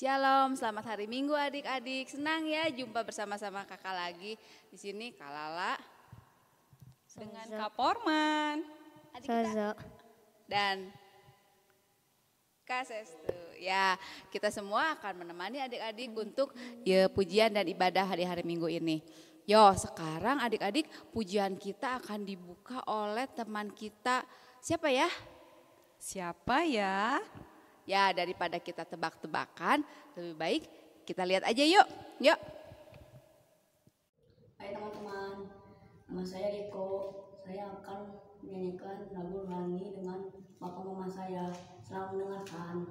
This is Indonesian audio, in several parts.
Shalom, selamat hari Minggu adik-adik. Senang ya jumpa bersama-sama kakak lagi. Di sini Kak Lala dengan Kak Porman, adik kita, dan Kak Sestu. Ya, kita semua akan menemani adik-adik untuk pujian dan ibadah hari-hari Minggu ini. Yo, sekarang adik-adik pujian kita akan dibuka oleh teman kita. Siapa ya? Siapa ya? Ya, daripada kita tebak-tebakan, lebih baik kita lihat aja yuk. Yuk. Hai teman-teman, nama saya Eko. Saya akan menyanyikan lagu rohani dengan bapak mama saya. Selamat mendengarkan.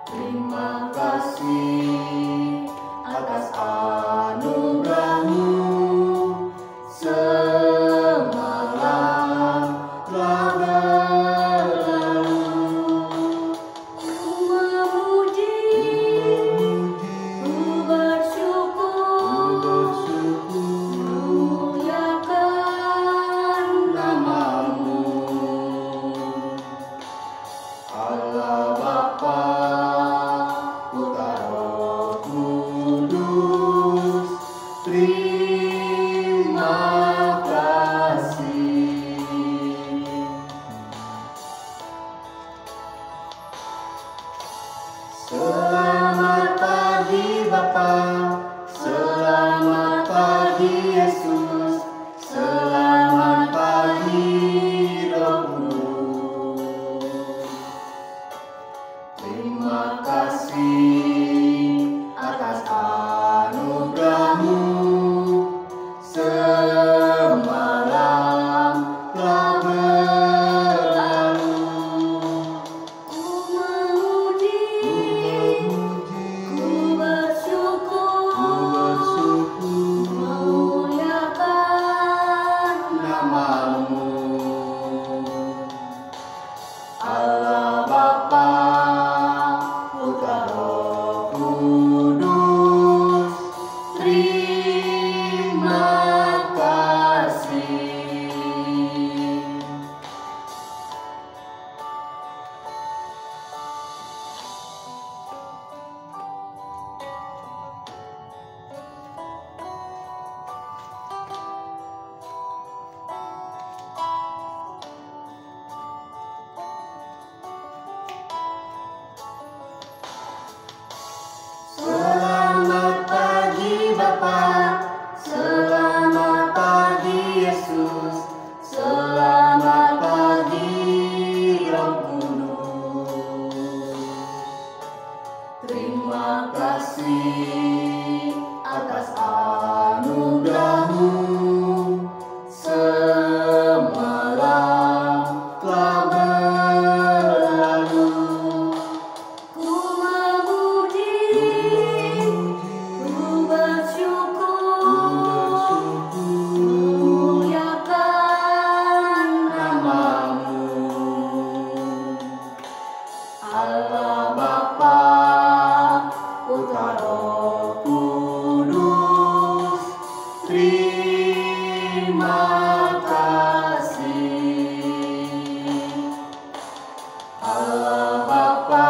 Terima kasih atas anugerahmu, semalam telah berlalu. Ku memuji, ku bersyukur, memuliakan Namamu, Allah Bapa, Putra Roh Kudus, terima kasih. Selamat pagi Bapa, selamat pagi Yesus, selamat pagi Roh Kudus. Terima kasih atas anugerahmu, semalam telah berlalu. ku memuji, ku bersyukur, memuliakan Namamu, Allah Bapa, Putra Roh Kudus, terima kasih. Selamat pagi Bapa, selamat pagi Yesus, selamat pagi Roh Kudus. Terima kasih atas anugerahmu, semalam telah berlalu. ku memuji, ku bersyukur, memuliakan Namamu, Allah Bapa, Putra Roh Kudus, terima kasih. Allah Bapa,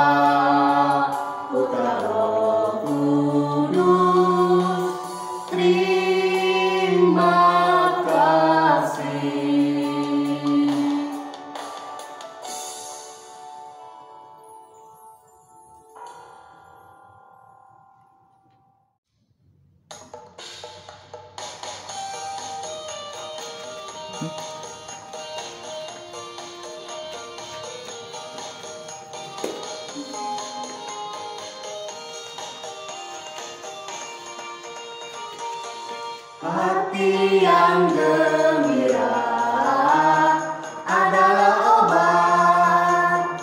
Putra Roh Kudus, terima kasih. Hati yang gembira adalah obat,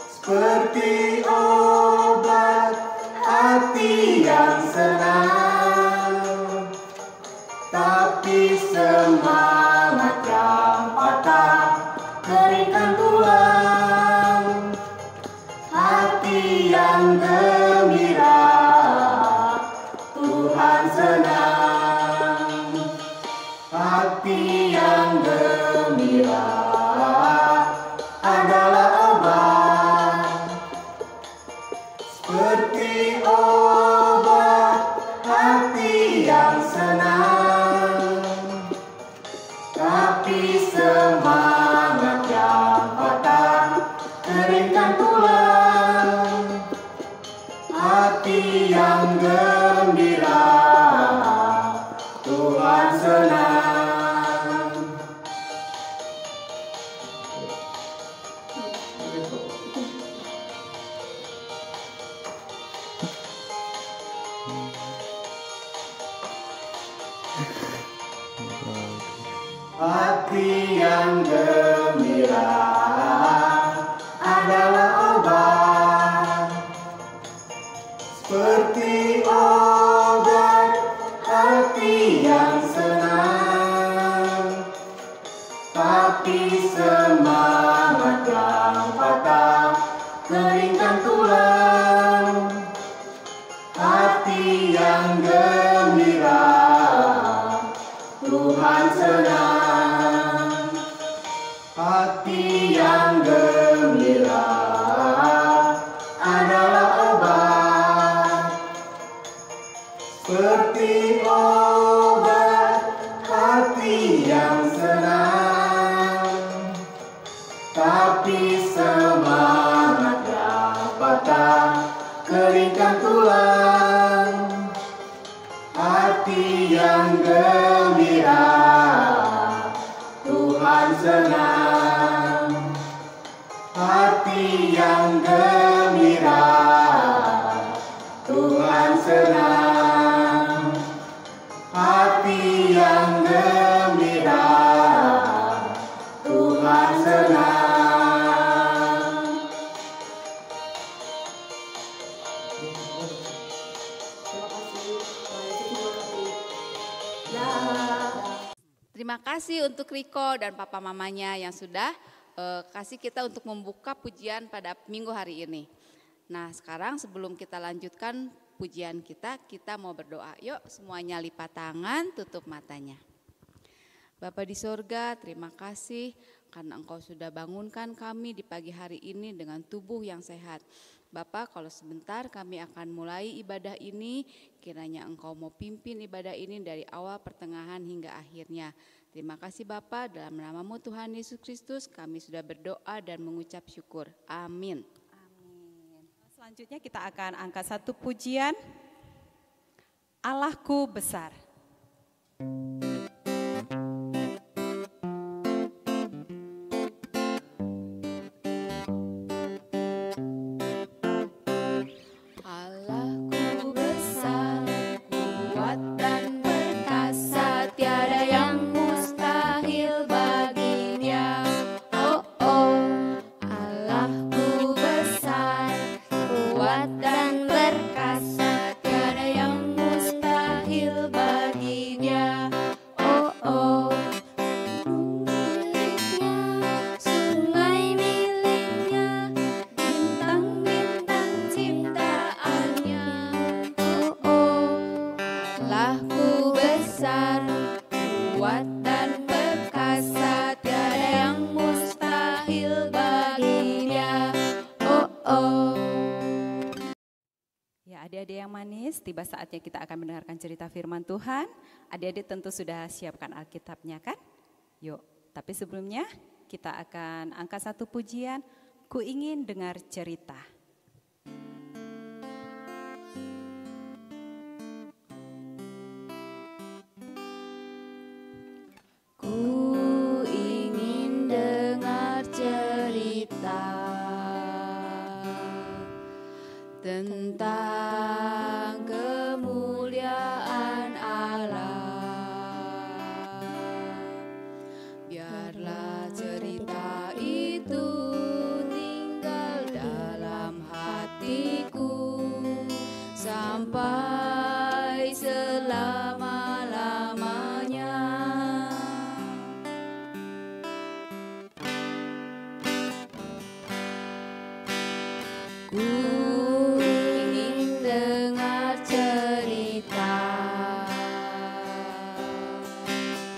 seperti Hati yang gembira adalah obat, seperti obat hati yang senang. Tapi semangat yang patah keringkan tulang. Hati yang gembira Tuhan senang. Hati yang gembira adalah obat, seperti obat hati yang senang. Tapi semangat yang patah keringkan tulang. Hati yang gembira Tuhan senang. Hati yang gembira adalah obat, seperti obat hati yang senang. Tapi semangat yang patah keringkan tulang. Hati yang gembira Tuhan senang. Hati yang gembira Tuhan senang. Hati yang gembira Tuhan senang. Terima kasih untuk Riko dan papa mamanya yang sudah kasih kita untuk membuka pujian pada minggu hari ini. Nah sekarang sebelum kita lanjutkan pujian kita mau berdoa. Yuk semuanya lipat tangan, tutup matanya. Bapa di sorga, terima kasih karena Engkau sudah bangunkan kami di pagi hari ini dengan tubuh yang sehat. Bapa, kalau sebentar kami akan mulai ibadah ini, kiranya Engkau mau pimpin ibadah ini dari awal, pertengahan hingga akhirnya. Terima kasih Bapa, dalam nama-Mu Tuhan Yesus Kristus kami sudah berdoa dan mengucap syukur. Amin. Amin. Selanjutnya kita akan angkat satu pujian, Allahku besar. Adik-adik yang manis, tiba saatnya kita akan mendengarkan cerita firman Tuhan. Adik-adik tentu sudah siapkan Alkitabnya kan? Yuk, tapi sebelumnya kita akan angkat satu pujian, Ku ingin dengar cerita. Ku ingin dengar cerita tentang kemuliaan Allah. Biarlah cerita itu tinggal dalam hatiku sampai selama-lamanya. Ku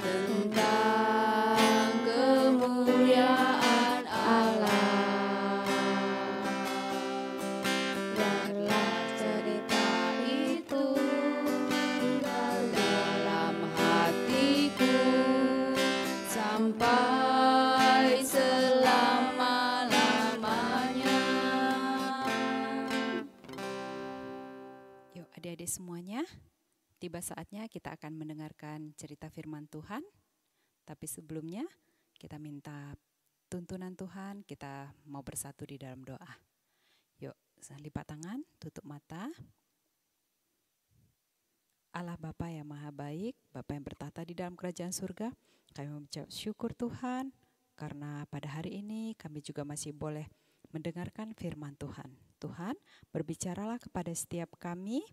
tentang sampai selama-lamanya. Yuk adik-adik semuanya, tiba saatnya kita akan mendengarkan cerita firman Tuhan. Tapi sebelumnya kita minta tuntunan Tuhan, kita mau bersatu di dalam doa. Yuk lipat tangan, tutup mata. Allah Bapa yang Maha Baik, Bapa yang bertata di dalam kerajaan surga, kami mengucap syukur Tuhan, karena pada hari ini kami juga masih boleh mendengarkan firman Tuhan. Tuhan, berbicaralah kepada setiap kami,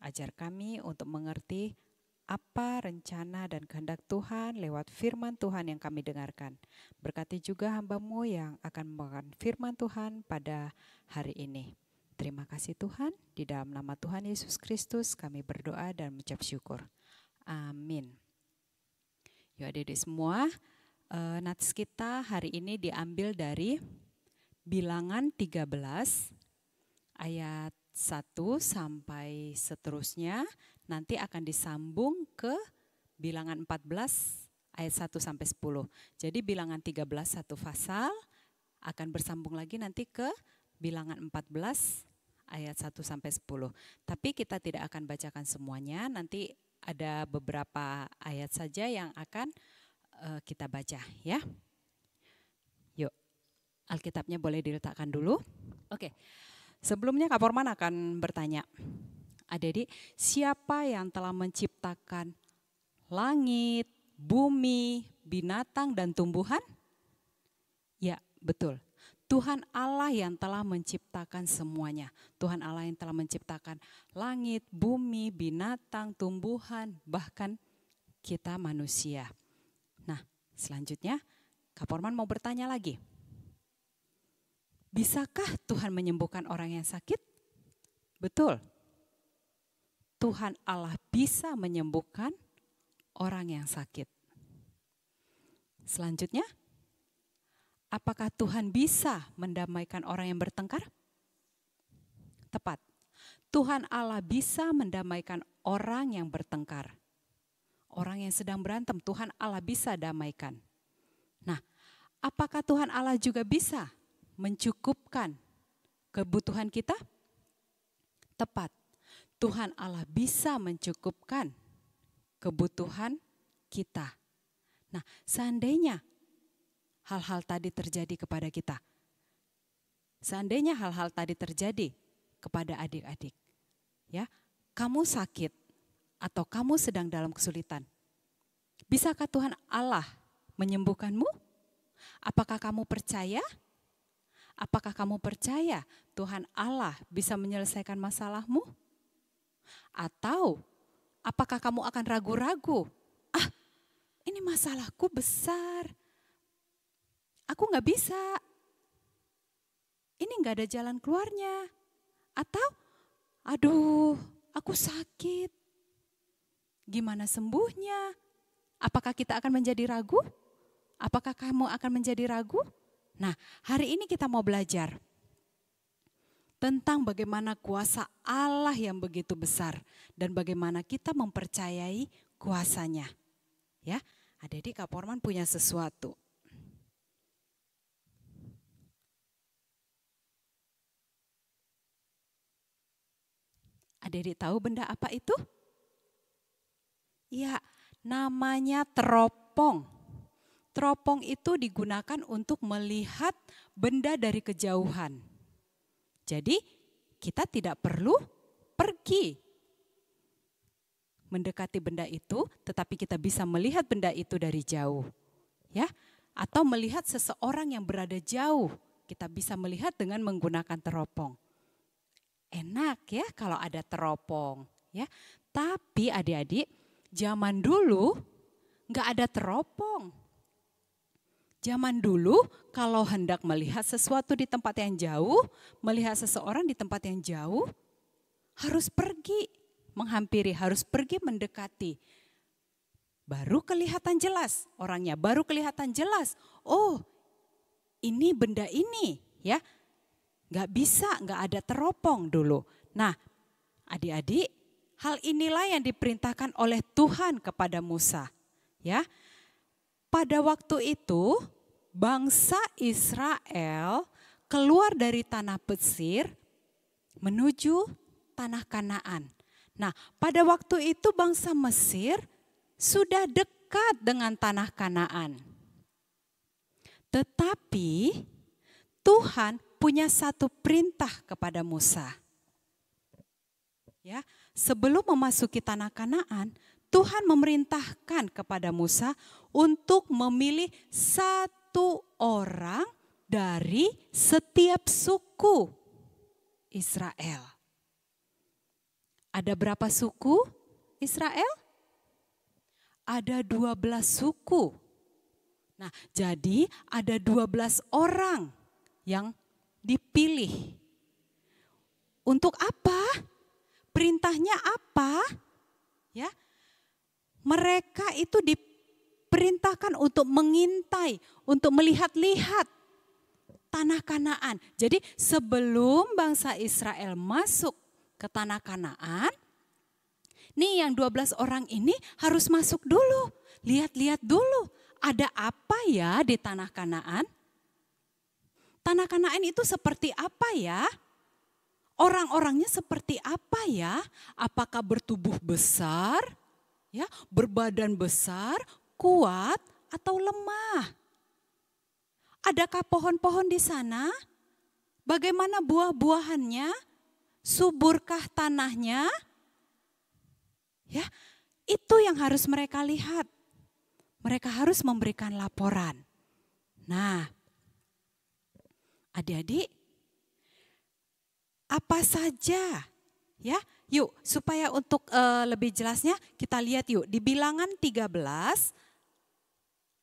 ajar kami untuk mengerti apa rencana dan kehendak Tuhan lewat firman Tuhan yang kami dengarkan. Berkati juga hamba-Mu yang akan membawakan firman Tuhan pada hari ini. Terima kasih Tuhan, di dalam nama Tuhan Yesus Kristus kami berdoa dan mengucap syukur. Amin. Yuk adik-adik semua, nats kita hari ini diambil dari Bilangan 13 ayat 1 sampai seterusnya. Nanti akan disambung ke Bilangan 14 ayat 1 sampai 10. Jadi Bilangan 13 satu pasal akan bersambung lagi nanti ke Bilangan 14 ayat 1 sampai 10. Tapi kita tidak akan bacakan semuanya, nanti ada beberapa ayat saja yang akan kita baca ya. Yuk, Alkitabnya boleh diletakkan dulu. Oke. Sebelumnya Kak Forman akan bertanya. Adik-adik, siapa yang telah menciptakan langit, bumi, binatang dan tumbuhan? Ya, betul. Tuhan Allah yang telah menciptakan semuanya. Tuhan Allah yang telah menciptakan langit, bumi, binatang, tumbuhan, bahkan kita manusia. Nah, selanjutnya Kak Forman mau bertanya lagi. Bisakah Tuhan menyembuhkan orang yang sakit? Betul. Tuhan Allah bisa menyembuhkan orang yang sakit. Selanjutnya, apakah Tuhan bisa mendamaikan orang yang bertengkar? Tepat. Tuhan Allah bisa mendamaikan orang yang bertengkar. Orang yang sedang berantem, Tuhan Allah bisa damaikan. Nah, apakah Tuhan Allah juga bisa mencukupkan kebutuhan kita? Tepat. Tuhan Allah bisa mencukupkan kebutuhan kita. Nah, seandainya hal-hal tadi terjadi kepada kita. Seandainya hal-hal tadi terjadi kepada adik-adik. Ya, kamu sakit atau kamu sedang dalam kesulitan. Bisakah Tuhan Allah menyembuhkanmu? Apakah kamu percaya? Apakah kamu percaya Tuhan Allah bisa menyelesaikan masalahmu? Atau apakah kamu akan ragu-ragu? Ini masalahku besar. Aku gak bisa, ini gak ada jalan keluarnya. Atau, aduh aku sakit, gimana sembuhnya? Apakah kita akan menjadi ragu? Apakah kamu akan menjadi ragu? Nah, hari ini kita mau belajar tentang bagaimana kuasa Allah yang begitu besar dan bagaimana kita mempercayai kuasanya. Ya, adik-adik Kak Forman punya sesuatu. Adik-adik tahu benda apa itu? Ya, namanya teropong. Teropong itu digunakan untuk melihat benda dari kejauhan. Jadi kita tidak perlu pergi mendekati benda itu, tetapi kita bisa melihat benda itu dari jauh. Ya, atau melihat seseorang yang berada jauh, kita bisa melihat dengan menggunakan teropong. Enak ya kalau ada teropong, ya. Tapi adik-adik, zaman dulu nggak ada teropong. Zaman dulu kalau hendak melihat sesuatu di tempat yang jauh, melihat seseorang di tempat yang jauh, harus pergi menghampiri, harus pergi mendekati. Baru kelihatan jelas orangnya, baru kelihatan jelas. Oh, ini benda ini, ya. Gak bisa, gak ada teropong dulu. Nah, adik-adik, hal inilah yang diperintahkan oleh Tuhan kepada Musa. Ya, pada waktu itu bangsa Israel keluar dari tanah Mesir menuju tanah Kanaan. Nah, pada waktu itu bangsa Mesir sudah dekat dengan tanah Kanaan. Tetapi Tuhan punya satu perintah kepada Musa. Ya, sebelum memasuki tanah Kanaan, Tuhan memerintahkan kepada Musa untuk memilih satu orang dari setiap suku Israel. Ada berapa suku Israel? Ada 12 suku. Nah, jadi ada 12 orang yang dipilih. Untuk apa? Perintahnya apa? Ya. Mereka itu diperintahkan untuk mengintai, untuk melihat-lihat tanah Kanaan. Jadi sebelum bangsa Israel masuk ke tanah Kanaan, nih yang 12 orang ini harus masuk dulu. Lihat-lihat dulu, ada apa ya di tanah Kanaan? Tanah Kanaan itu seperti apa ya? Orang-orangnya seperti apa ya? Apakah bertubuh besar? Ya, berbadan besar, kuat atau lemah? Adakah pohon-pohon di sana? Bagaimana buah-buahannya? Suburkah tanahnya? Ya, itu yang harus mereka lihat. Mereka harus memberikan laporan. Nah, adik-adik, apa saja? Ya, yuk supaya untuk lebih jelasnya kita lihat yuk di Bilangan 13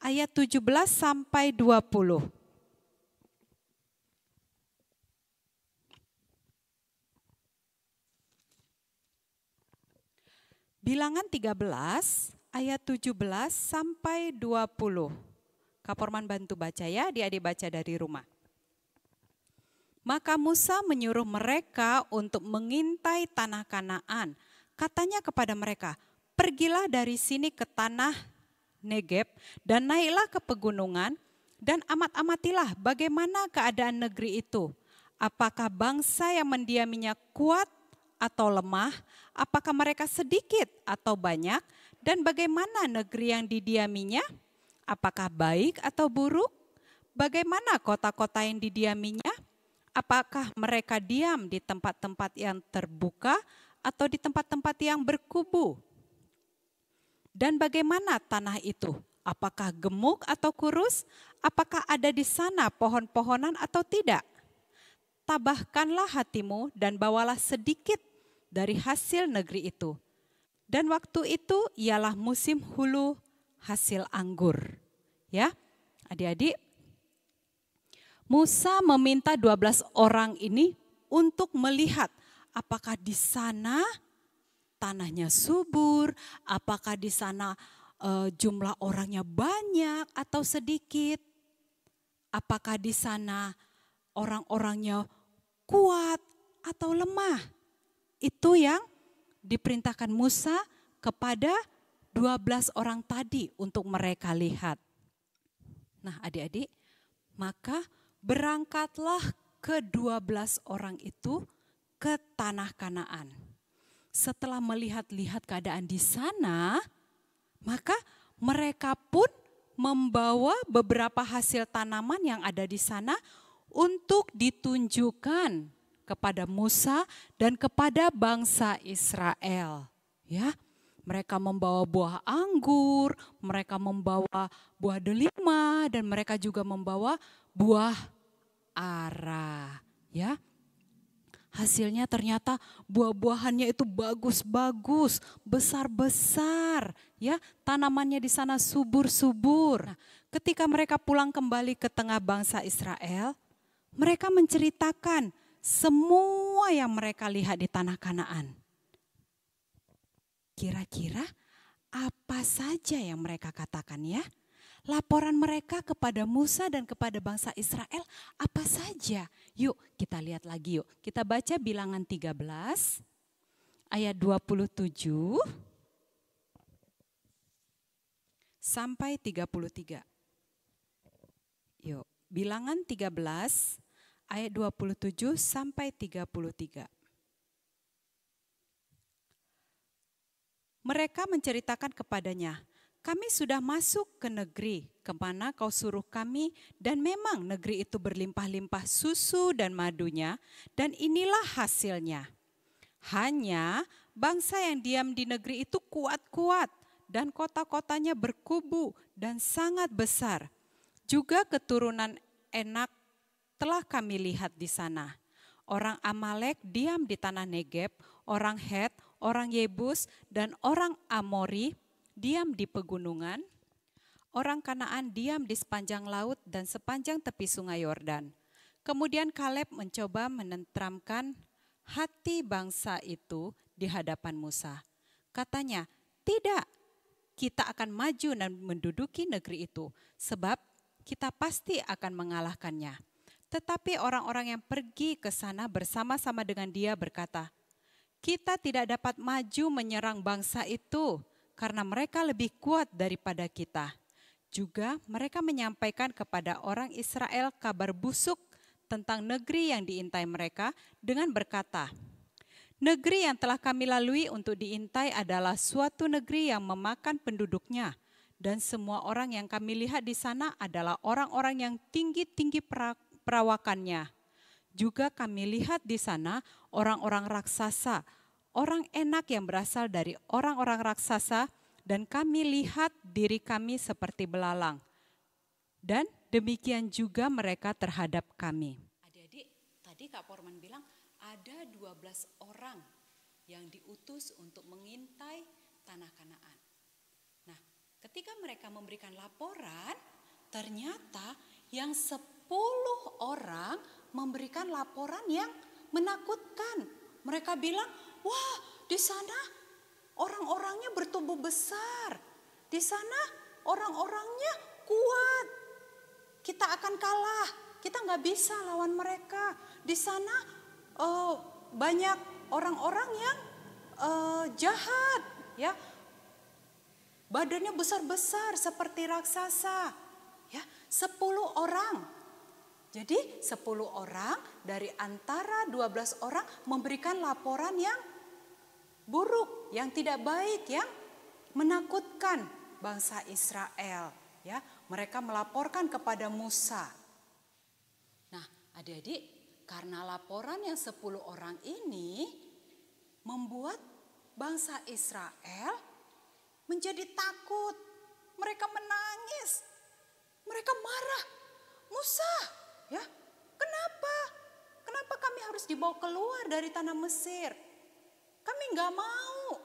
ayat 17 sampai 20. Bilangan 13 ayat 17 sampai 20. Kaporman bantu baca ya, adik-adik baca dari rumah. Maka Musa menyuruh mereka untuk mengintai tanah Kanaan. Katanya kepada mereka, pergilah dari sini ke tanah Negeb dan naiklah ke pegunungan dan amat-amatilah bagaimana keadaan negeri itu. Apakah bangsa yang mendiaminya kuat atau lemah? Apakah mereka sedikit atau banyak? Dan bagaimana negeri yang didiaminya? Apakah baik atau buruk? Bagaimana kota-kota yang didiaminya? Apakah mereka diam di tempat-tempat yang terbuka atau di tempat-tempat yang berkubu? Dan bagaimana tanah itu? Apakah gemuk atau kurus? Apakah ada di sana pohon-pohonan atau tidak? Tabahkanlah hatimu dan bawalah sedikit dari hasil negeri itu. Dan waktu itu ialah musim hulu hasil anggur. Ya, adik-adik, Musa meminta 12 orang ini untuk melihat apakah di sana tanahnya subur, apakah di sana jumlah orangnya banyak atau sedikit, apakah di sana orang-orangnya kuat atau lemah. Itu yang diperintahkan Musa kepada 12 orang tadi untuk mereka lihat. Nah, adik-adik, maka berangkatlah ke-12 orang itu ke tanah Kanaan. Setelah melihat-lihat keadaan di sana, maka mereka pun membawa beberapa hasil tanaman yang ada di sana untuk ditunjukkan kepada Musa dan kepada bangsa Israel. Ya, mereka membawa buah anggur, mereka membawa buah delima, dan mereka juga membawa buah ara. Ya, hasilnya ternyata buah-buahannya itu bagus-bagus, besar-besar. Ya, tanamannya di sana subur-subur. Nah, ketika mereka pulang kembali ke tengah bangsa Israel, mereka menceritakan semua yang mereka lihat di tanah Kanaan. Kira-kira apa saja yang mereka katakan ya? Laporan mereka kepada Musa dan kepada bangsa Israel apa saja? Yuk kita lihat lagi yuk. Kita baca Bilangan 13 ayat 27 sampai 33. Yuk, Bilangan 13 ayat 27 sampai 33. Mereka menceritakan kepadanya, kami sudah masuk ke negeri kemana kau suruh kami, dan memang negeri itu berlimpah-limpah susu dan madunya, dan inilah hasilnya. Hanya bangsa yang diam di negeri itu kuat-kuat, dan kota-kotanya berkubu dan sangat besar. Juga keturunan Enak telah kami lihat di sana. Orang Amalek diam di tanah Negeb, orang Het, orang Yebus, dan orang Amori diam di pegunungan. Orang Kanaan diam di sepanjang laut dan sepanjang tepi sungai Yordan. Kemudian Kaleb mencoba menenteramkan hati bangsa itu di hadapan Musa. Katanya, tidak, kita akan maju dan menduduki negeri itu, sebab kita pasti akan mengalahkannya. Tetapi orang-orang yang pergi ke sana bersama-sama dengan dia berkata, kita tidak dapat maju menyerang bangsa itu karena mereka lebih kuat daripada kita. Juga mereka menyampaikan kepada orang Israel kabar busuk tentang negeri yang diintai mereka dengan berkata, negeri yang telah kami lalui untuk diintai adalah suatu negeri yang memakan penduduknya. Dan semua orang yang kami lihat di sana adalah orang-orang yang tinggi-tinggi perawakannya. Juga kami lihat di sana orang-orang raksasa, orang Enak yang berasal dari orang-orang raksasa, dan kami lihat diri kami seperti belalang. Dan demikian juga mereka terhadap kami. Adik-adik, tadi Kak Porman bilang ada 12 orang yang diutus untuk mengintai tanah Kanaan. Nah, ketika mereka memberikan laporan, ternyata yang 10 orang memberikan laporan yang menakutkan. Mereka bilang, wah di sana orang-orangnya bertubuh besar. Di sana orang-orangnya kuat. Kita akan kalah, kita nggak bisa lawan mereka. Di sana banyak orang-orang yang jahat, ya. Badannya besar-besar seperti raksasa, ya. 10 orang. Jadi 10 orang dari antara 12 orang memberikan laporan yang buruk, yang tidak baik, yang menakutkan bangsa Israel, ya. Mereka melaporkan kepada Musa. Nah, adik-adik, karena laporan yang 10 orang ini membuat bangsa Israel menjadi takut. Mereka menangis. Mereka marah. Musa, ya, kenapa? Kenapa kami harus dibawa keluar dari tanah Mesir? Kami nggak mau.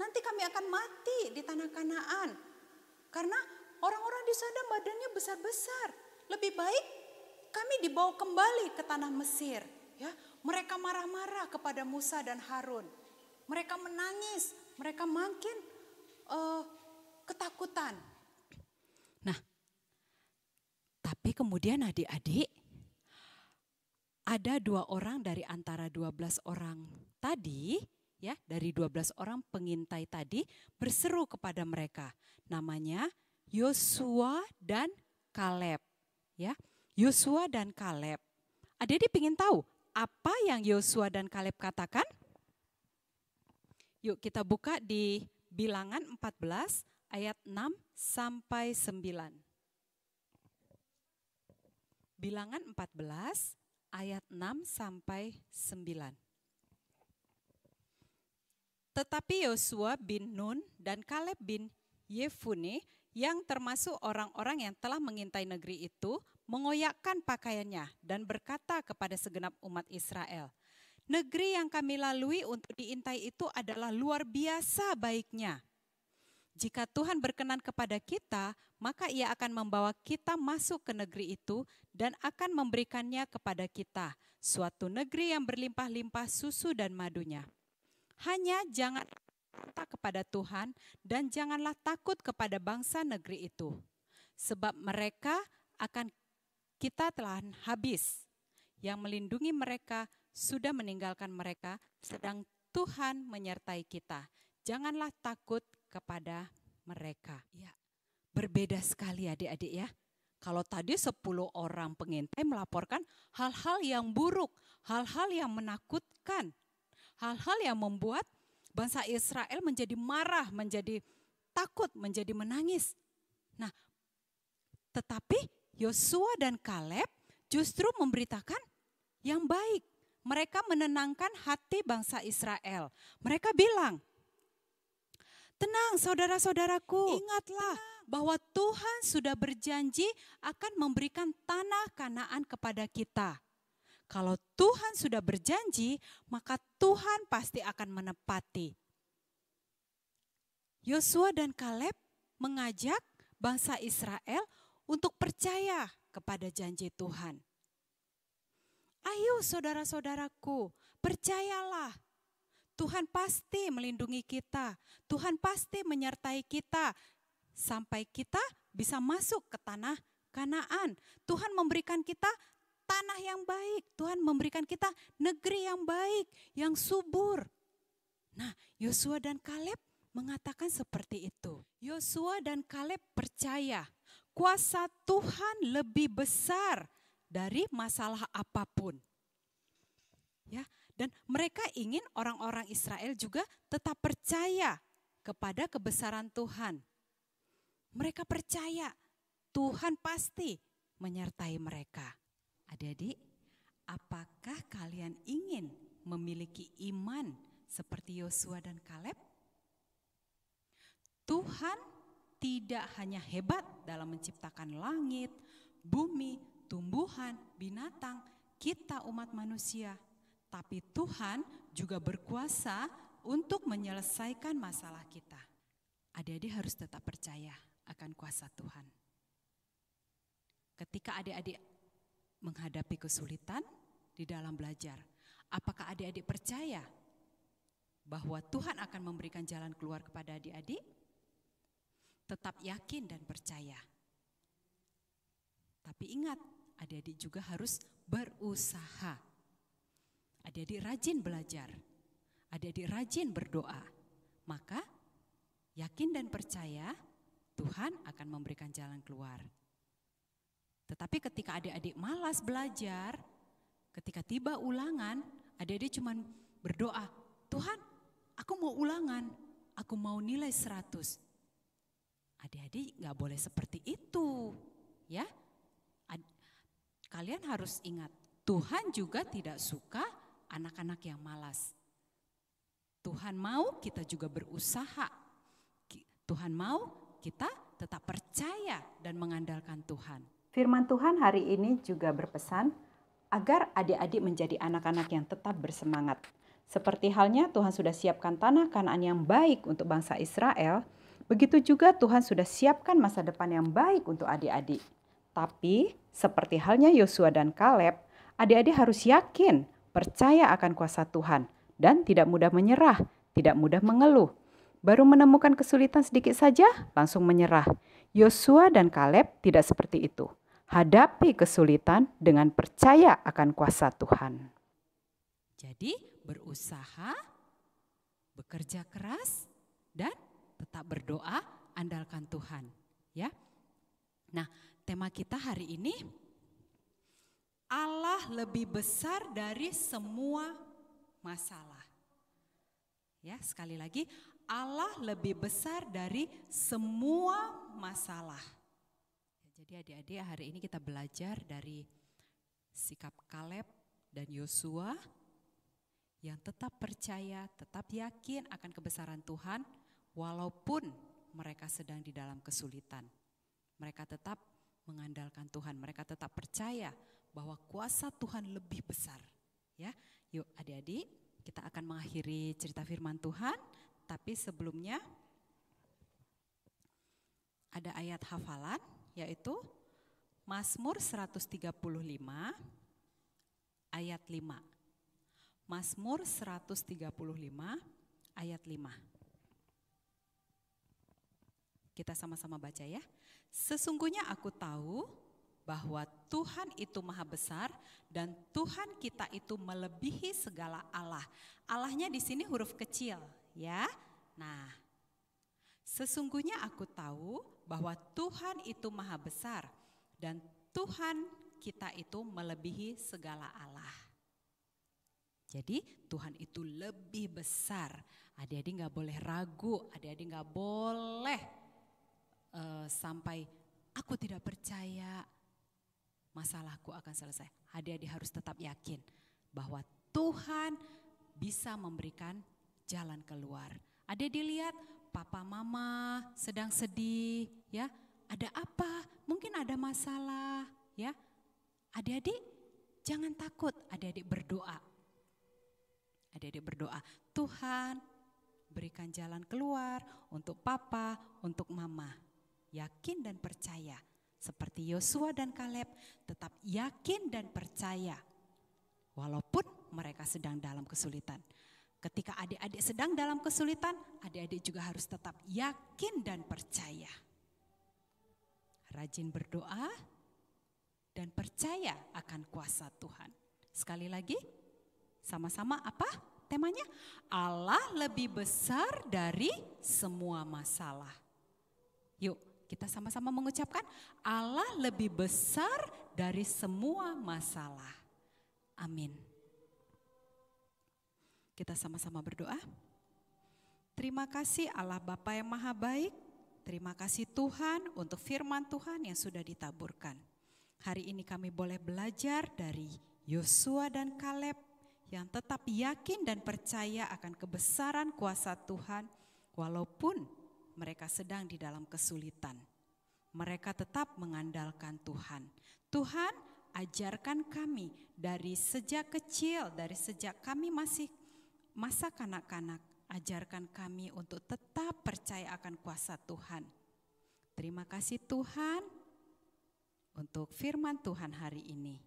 Nanti kami akan mati di tanah Kanaan. Karena orang-orang di sana badannya besar-besar. Lebih baik kami dibawa kembali ke tanah Mesir. Ya, mereka marah-marah kepada Musa dan Harun. Mereka menangis. Mereka makin ketakutan. Nah, tapi kemudian adik-adik, ada 2 orang dari antara 12 orang tadi, ya, dari 12 orang pengintai tadi berseru kepada mereka. Namanya Yosua dan Kaleb, ya. Yosua dan Kaleb. Adik-adik ingin tahu apa yang Yosua dan Kaleb katakan? Yuk kita buka di Bilangan 14 ayat 6 sampai 9. Bilangan 14 ayat 6 sampai 9. Tetapi Yosua bin Nun dan Kaleb bin Yefune yang termasuk orang-orang yang telah mengintai negeri itu mengoyakkan pakaiannya dan berkata kepada segenap umat Israel, negeri yang kami lalui untuk diintai itu adalah luar biasa baiknya. Jika Tuhan berkenan kepada kita, maka Ia akan membawa kita masuk ke negeri itu dan akan memberikannya kepada kita, suatu negeri yang berlimpah-limpah susu dan madunya. Hanya jangan takut kepada Tuhan dan janganlah takut kepada bangsa negeri itu, sebab mereka akan kita telan habis. Yang melindungi mereka sudah meninggalkan mereka, sedang Tuhan menyertai kita. Janganlah takut kepada mereka. Ya, berbeda sekali adik-adik ya. Kalau tadi 10 orang pengintai melaporkan hal-hal yang buruk, hal-hal yang menakutkan, hal-hal yang membuat bangsa Israel menjadi marah, menjadi takut, menjadi menangis. Nah, tetapi Yosua dan Kaleb justru memberitakan yang baik. Mereka menenangkan hati bangsa Israel. Mereka bilang, tenang saudara-saudaraku, ingatlah bahwa Tuhan sudah berjanji akan memberikan tanah Kanaan kepada kita. Kalau Tuhan sudah berjanji, maka Tuhan pasti akan menepati. Yosua dan Kaleb mengajak bangsa Israel untuk percaya kepada janji Tuhan. Ayo saudara-saudaraku, percayalah. Tuhan pasti melindungi kita. Tuhan pasti menyertai kita sampai kita bisa masuk ke tanah Kanaan. Tuhan memberikan kita tanah yang baik. Tuhan memberikan kita negeri yang baik, yang subur. Nah, Yosua dan Kaleb mengatakan seperti itu. Yosua dan Kaleb percaya kuasa Tuhan lebih besar dari masalah apapun. Ya, dan mereka ingin orang-orang Israel juga tetap percaya kepada kebesaran Tuhan. Mereka percaya Tuhan pasti menyertai mereka. Adik-adik, apakah kalian ingin memiliki iman seperti Yosua dan Kaleb? Tuhan tidak hanya hebat dalam menciptakan langit, bumi, tumbuhan, binatang, kita umat manusia. Tapi Tuhan juga berkuasa untuk menyelesaikan masalah kita. Adik-adik harus tetap percaya akan kuasa Tuhan. Ketika adik-adik menghadapi kesulitan di dalam belajar, apakah adik-adik percaya bahwa Tuhan akan memberikan jalan keluar kepada adik-adik? Tetap yakin dan percaya. Tapi ingat, adik-adik juga harus berusaha. Adik-adik rajin belajar, adik-adik rajin berdoa. Maka yakin dan percaya Tuhan akan memberikan jalan keluar. Tetapi ketika adik-adik malas belajar, ketika tiba ulangan, adik-adik cuma berdoa, Tuhan aku mau ulangan, aku mau nilai 100. Adik-adik gak boleh seperti itu, ya. Kalian harus ingat, Tuhan juga tidak suka anak-anak yang malas. Tuhan mau kita juga berusaha. Tuhan mau kita tetap percaya dan mengandalkan Tuhan. Firman Tuhan hari ini juga berpesan agar adik-adik menjadi anak-anak yang tetap bersemangat. Seperti halnya Tuhan sudah siapkan tanah Kanaan yang baik untuk bangsa Israel, begitu juga Tuhan sudah siapkan masa depan yang baik untuk adik-adik. Tapi seperti halnya Yosua dan Kaleb, adik-adik harus yakin, percaya akan kuasa Tuhan, dan tidak mudah menyerah, tidak mudah mengeluh. Baru menemukan kesulitan sedikit saja, langsung menyerah. Yosua dan Kaleb tidak seperti itu. Hadapi kesulitan dengan percaya akan kuasa Tuhan. Jadi berusaha, bekerja keras, dan tetap berdoa, andalkan Tuhan. Ya. Nah, tema kita hari ini, Allah lebih besar dari semua masalah. Ya, sekali lagi, Allah lebih besar dari semua masalah. Jadi adik-adik hari ini kita belajar dari sikap Kaleb dan Yosua yang tetap percaya, tetap yakin akan kebesaran Tuhan walaupun mereka sedang di dalam kesulitan. Mereka tetap mengandalkan Tuhan, mereka tetap percaya bahwa kuasa Tuhan lebih besar. Ya, yuk adik-adik, kita akan mengakhiri cerita firman Tuhan, tapi sebelumnya ada ayat hafalan, yaitu Mazmur 135 ayat 5. Mazmur 135 ayat 5. Kita sama-sama baca ya. Sesungguhnya aku tahu bahwa Tuhan itu maha besar dan Tuhan kita itu melebihi segala Allah. Allahnya di sini huruf kecil ya. Nah, sesungguhnya aku tahu bahwa Tuhan itu maha besar dan Tuhan kita itu melebihi segala Allah. Jadi Tuhan itu lebih besar. Adik-adik gak boleh ragu, adik-adik gak boleh sampai aku tidak percaya masalahku akan selesai. Adik-adik harus tetap yakin bahwa Tuhan bisa memberikan jalan keluar. Adik-adik lihat papa mama sedang sedih, ya. Ada apa? Mungkin ada masalah, ya. Adik-adik jangan takut, adik-adik berdoa. Adik-adik berdoa, Tuhan berikan jalan keluar untuk papa, untuk mama. Yakin dan percaya. Seperti Yosua dan Kaleb, tetap yakin dan percaya. Walaupun mereka sedang dalam kesulitan. Ketika adik-adik sedang dalam kesulitan, adik-adik juga harus tetap yakin dan percaya. Rajin berdoa dan percaya akan kuasa Tuhan. Sekali lagi, sama-sama apa temanya? Allah lebih besar dari semua masalah. Yuk kita sama-sama mengucapkan Allah lebih besar dari semua masalah. Amin. Kita sama-sama berdoa. Terima kasih Allah Bapa yang maha baik. Terima kasih Tuhan untuk firman Tuhan yang sudah ditaburkan. Hari ini kami boleh belajar dari Yosua dan Kaleb yang tetap yakin dan percaya akan kebesaran kuasa Tuhan walaupun mereka sedang di dalam kesulitan. Mereka tetap mengandalkan Tuhan. Tuhan, ajarkan kami dari sejak kecil, dari sejak kami masih masa kanak-kanak, ajarkan kami untuk tetap percaya akan kuasa Tuhan. Terima kasih Tuhan untuk firman Tuhan hari ini.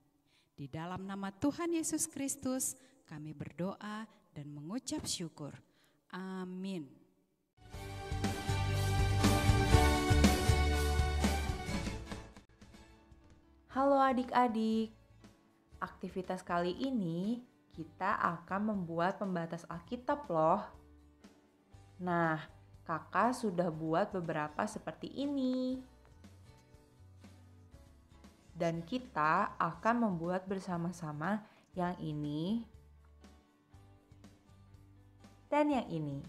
Di dalam nama Tuhan Yesus Kristus kami berdoa dan mengucap syukur. Amin. Halo adik-adik, aktivitas kali ini kita akan membuat pembatas Alkitab loh. Nah, kakak sudah buat beberapa seperti ini. Dan kita akan membuat bersama-sama yang ini dan yang ini.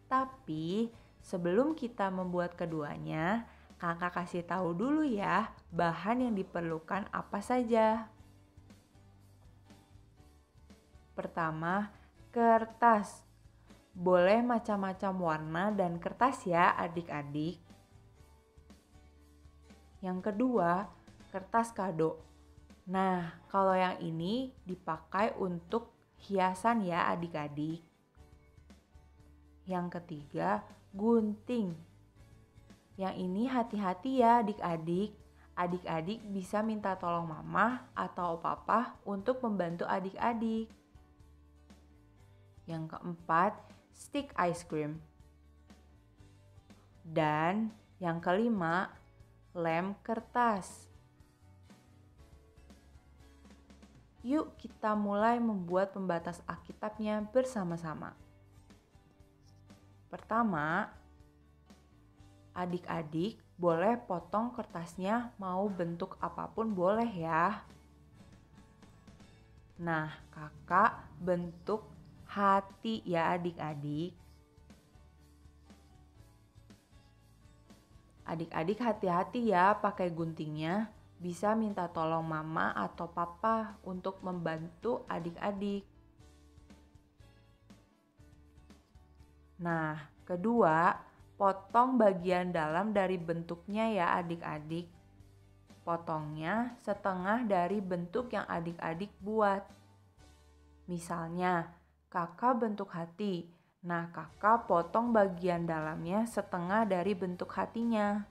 Tapi sebelum kita membuat keduanya, kakak kasih tahu dulu ya bahan yang diperlukan apa saja. Pertama, kertas. Boleh macam-macam warna dan kertas ya adik-adik. Yang kedua, kertas kado. Nah, kalau yang ini dipakai untuk hiasan ya adik-adik. Yang ketiga, gunting. Yang ini hati-hati ya adik-adik. Adik-adik bisa minta tolong mama atau papa untuk membantu adik-adik. Yang keempat, stick ice cream. Dan yang kelima, lem kertas. Yuk kita mulai membuat pembatas Alkitabnya bersama-sama. Pertama, adik-adik boleh potong kertasnya mau bentuk apapun boleh ya. Nah, kakak bentuk hati ya adik-adik. Adik-adik hati-hati ya pakai guntingnya. Bisa minta tolong mama atau papa untuk membantu adik-adik. Nah, kedua, potong bagian dalam dari bentuknya ya adik-adik. Potongnya setengah dari bentuk yang adik-adik buat. Misalnya, kakak bentuk hati. Nah, kakak potong bagian dalamnya setengah dari bentuk hatinya.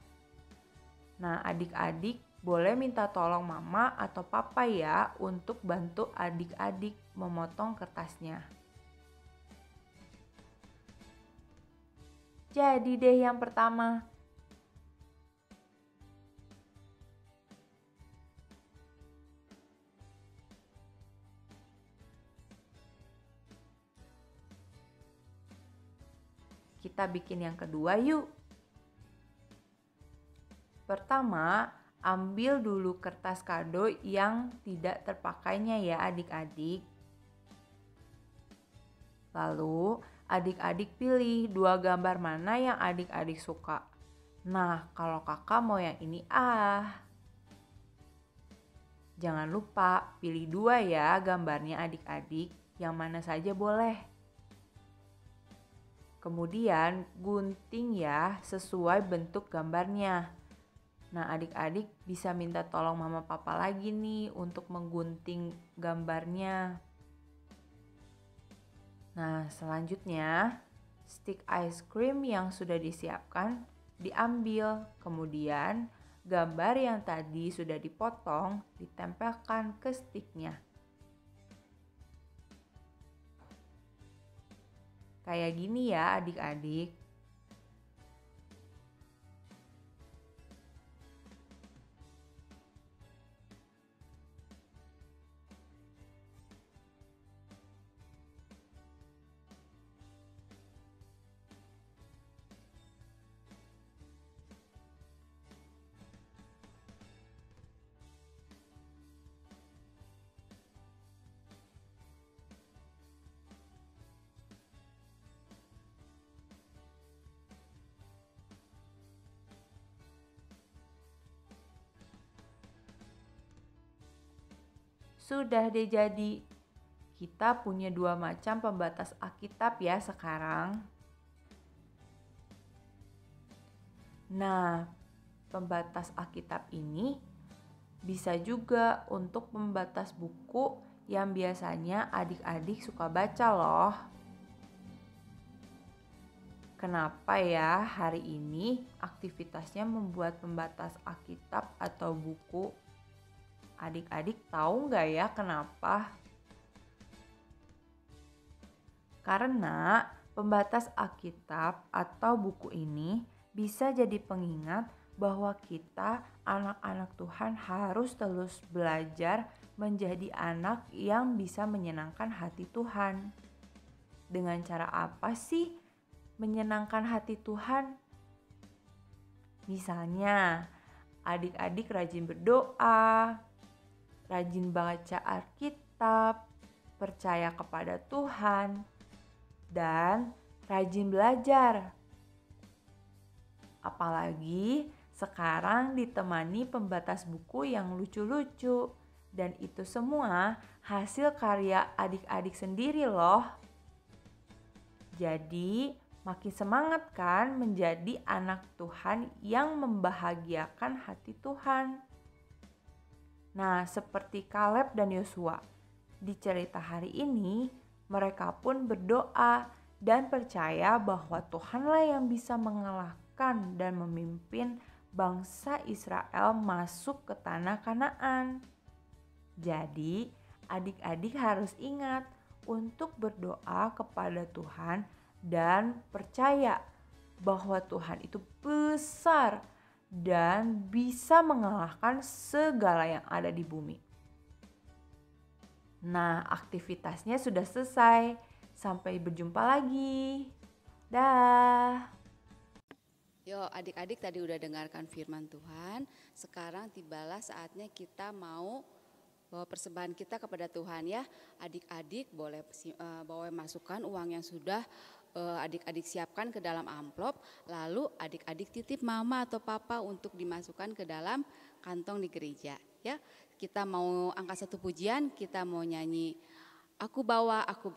Nah, adik-adik boleh minta tolong mama atau papa ya untuk bantu adik-adik memotong kertasnya. Jadi deh yang pertama. kita bikin yang kedua yuk. Pertama, ambil dulu kertas kado yang tidak terpakainya ya adik-adik. Lalu adik-adik pilih 2 gambar mana yang adik-adik suka. Nah, kalau kakak mau yang ini Jangan lupa pilih 2 ya gambarnya adik-adik, yang mana saja boleh. Kemudian gunting ya sesuai bentuk gambarnya. Nah, adik-adik bisa minta tolong mama papa lagi nih untuk menggunting gambarnya. Nah, selanjutnya stick ice cream yang sudah disiapkan diambil. Kemudian gambar yang tadi sudah dipotong ditempelkan ke sticknya. Kayak gini ya adik-adik. Sudah deh jadi. Kita punya 2 macam pembatas Alkitab ya sekarang. Nah, pembatas Alkitab ini bisa juga untuk pembatas buku yang biasanya adik-adik suka baca loh. Kenapa ya hari ini aktivitasnya membuat pembatas Alkitab atau buku? Adik-adik tahu nggak ya kenapa? Karena pembatas Alkitab atau buku ini bisa jadi pengingat bahwa kita anak-anak Tuhan harus terus belajar menjadi anak yang bisa menyenangkan hati Tuhan. Dengan cara apa sih menyenangkan hati Tuhan? Misalnya, adik-adik rajin berdoa, rajin baca Alkitab, percaya kepada Tuhan, dan rajin belajar. Apalagi sekarang ditemani pembatas buku yang lucu-lucu, dan itu semua hasil karya adik-adik sendiri loh. Jadi makin semangat kan menjadi anak Tuhan yang membahagiakan hati Tuhan. Nah, seperti Kaleb dan Yosua, di cerita hari ini mereka pun berdoa dan percaya bahwa Tuhanlah yang bisa mengalahkan dan memimpin bangsa Israel masuk ke tanah Kanaan. Jadi, adik-adik harus ingat untuk berdoa kepada Tuhan dan percaya bahwa Tuhan itu besar dan bisa mengalahkan segala yang ada di bumi. Nah, aktivitasnya sudah selesai. Sampai berjumpa lagi. Dah. Yo, adik-adik tadi udah dengarkan firman Tuhan. Sekarang tibalah saatnya kita mau bawa persembahan kita kepada Tuhan ya. Adik-adik boleh bawa masukkan uang yang sudah adik-adik siapkan ke dalam amplop. Lalu adik-adik titip mama atau papa untuk dimasukkan ke dalam kantong di gereja ya. Kita mau angkat satu pujian, kita mau nyanyi Aku Bawa Aku.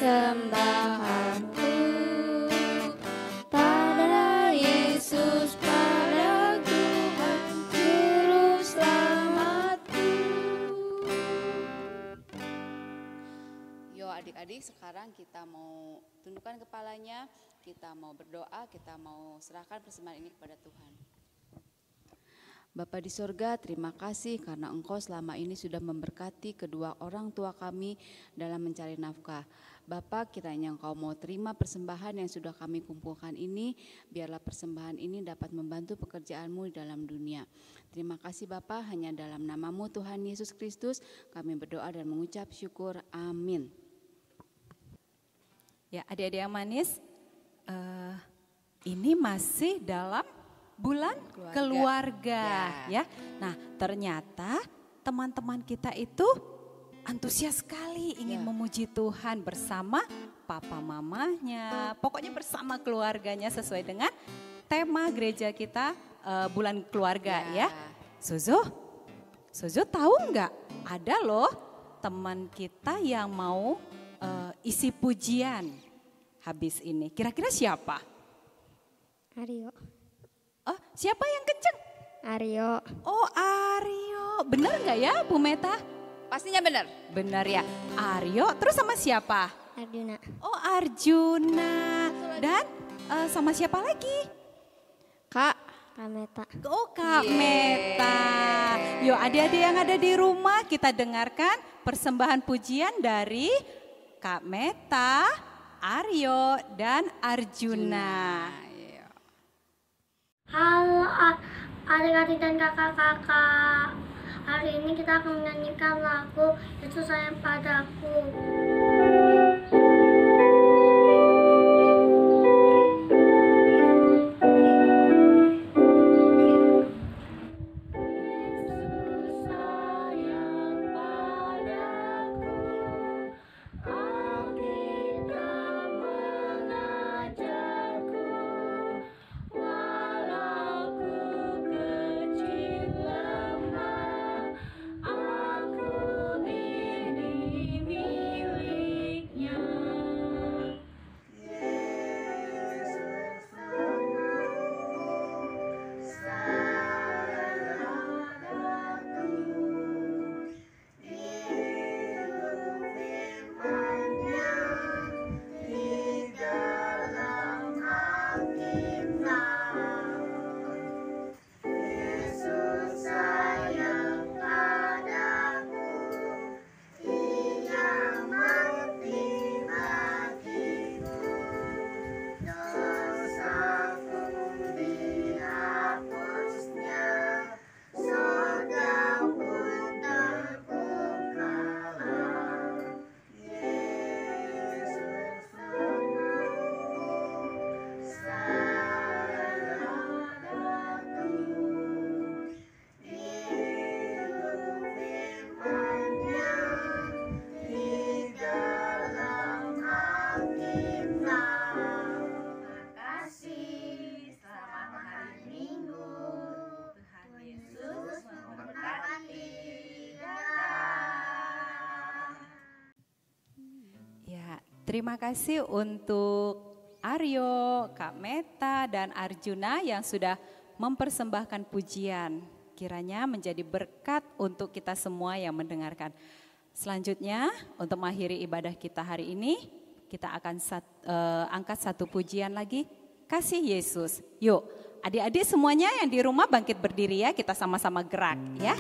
Sembah adik-adik sekarang kita mau tundukkan kepalanya, kita mau berdoa, kita mau serahkan persembahan ini kepada Tuhan. Bapa di sorga, terima kasih karena Engkau selama ini sudah memberkati kedua orang tua kami dalam mencari nafkah. Bapa, kiranya Engkau mau terima persembahan yang sudah kami kumpulkan ini, biarlah persembahan ini dapat membantu pekerjaan-Mu di dalam dunia. Terima kasih Bapa, hanya dalam nama-Mu Tuhan Yesus Kristus kami berdoa dan mengucap syukur. Amin. Ya, adik-adik yang manis, ini masih dalam bulan keluarga. Ya. Nah, ternyata teman-teman kita itu antusias sekali ingin memuji Tuhan bersama papa mamanya, pokoknya bersama keluarganya sesuai dengan tema gereja kita bulan keluarga ya. Suzu tahu nggak? Ada loh teman kita yang mau isi pujian habis ini. Kira-kira siapa? Aryo. Oh, siapa yang kenceng? Aryo. Oh, Aryo. Benar nggak ya Bu Meta? Pastinya benar. Benar ya. Aryo terus sama siapa? Arjuna. Oh, Arjuna. Dan sama siapa lagi? Kak Meta. Oh, Kak Meta. Yuk adik-adik yang ada di rumah kita dengarkan persembahan pujian dari Kak Meta, Aryo, dan Arjuna. Halo adik-adik dan kakak-kakak. Hari ini kita akan menyanyikan lagu Yesus Sayang Padaku. Terima kasih untuk Aryo, Kak Meta, dan Arjuna yang sudah mempersembahkan pujian. Kiranya menjadi berkat untuk kita semua yang mendengarkan. Selanjutnya untuk mengakhiri ibadah kita hari ini, kita akan angkat satu pujian lagi, Kasih Yesus. Yuk adik-adik semuanya yang di rumah bangkit berdiri ya, kita sama-sama gerak ya.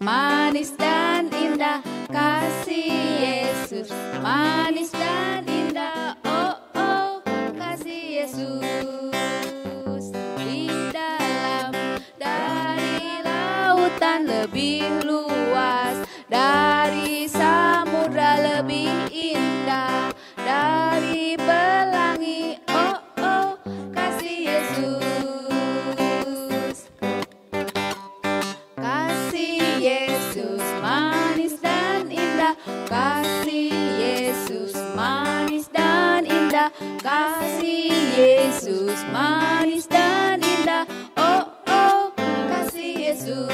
Manis dan indah, kasih Yesus. Manis dan indah, oh oh, kasih Yesus. Di dalam dari lautan lebih luas, dari samudra lebih indah, dari pelangi, oh oh, kasih Yesus. Manis dan indah, kasih Yesus. Manis dan indah, kasih Yesus. Manis dan indah, oh oh, kasih Yesus.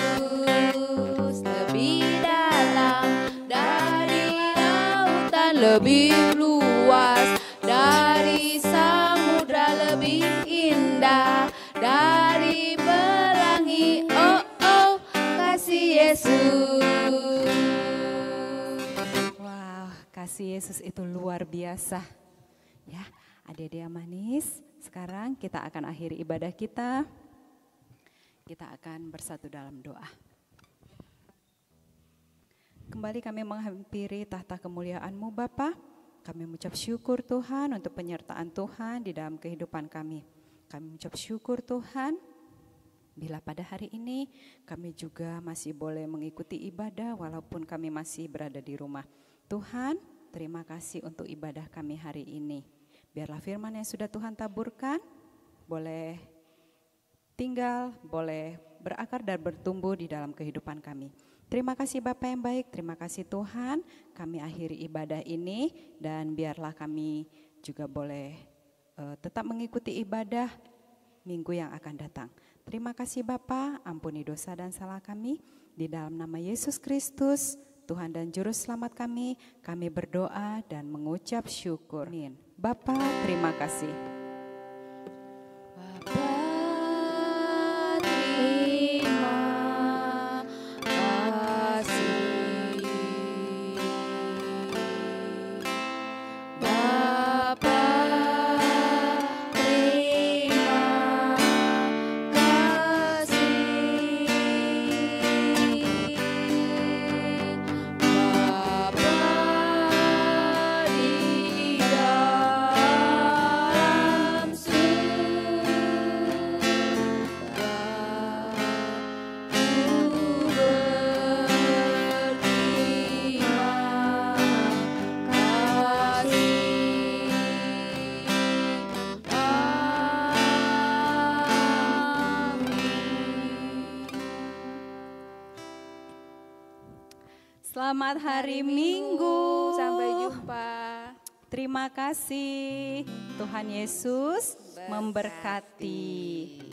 Lebih dalam dari lautan lebih luas, dari samudra lebih indah, dari pelangi, oh oh, kasih Yesus. Wow, kasih Yesus itu luar biasa. Ya, adik-adik yang manis, sekarang kita akan akhiri ibadah kita. Kita akan bersatu dalam doa. Kembali kami menghampiri tahta kemuliaan-Mu Bapa. Kami mengucap syukur Tuhan untuk penyertaan Tuhan di dalam kehidupan kami. Kami mengucap syukur Tuhan bila pada hari ini kami juga masih boleh mengikuti ibadah walaupun kami masih berada di rumah. Tuhan, terima kasih untuk ibadah kami hari ini. Biarlah firman yang sudah Tuhan taburkan boleh tinggal, boleh berakar dan bertumbuh di dalam kehidupan kami. Terima kasih Bapa yang baik, terima kasih Tuhan. Kami akhiri ibadah ini dan biarlah kami juga boleh tetap mengikuti ibadah minggu yang akan datang. Terima kasih Bapa, ampuni dosa dan salah kami. Di dalam nama Yesus Kristus, Tuhan dan Juru Selamat kami berdoa dan mengucap syukur. Amin. Bapa, terima kasih. Selamat hari Minggu. Sampai jumpa. Terima kasih. Tuhan Yesus memberkati.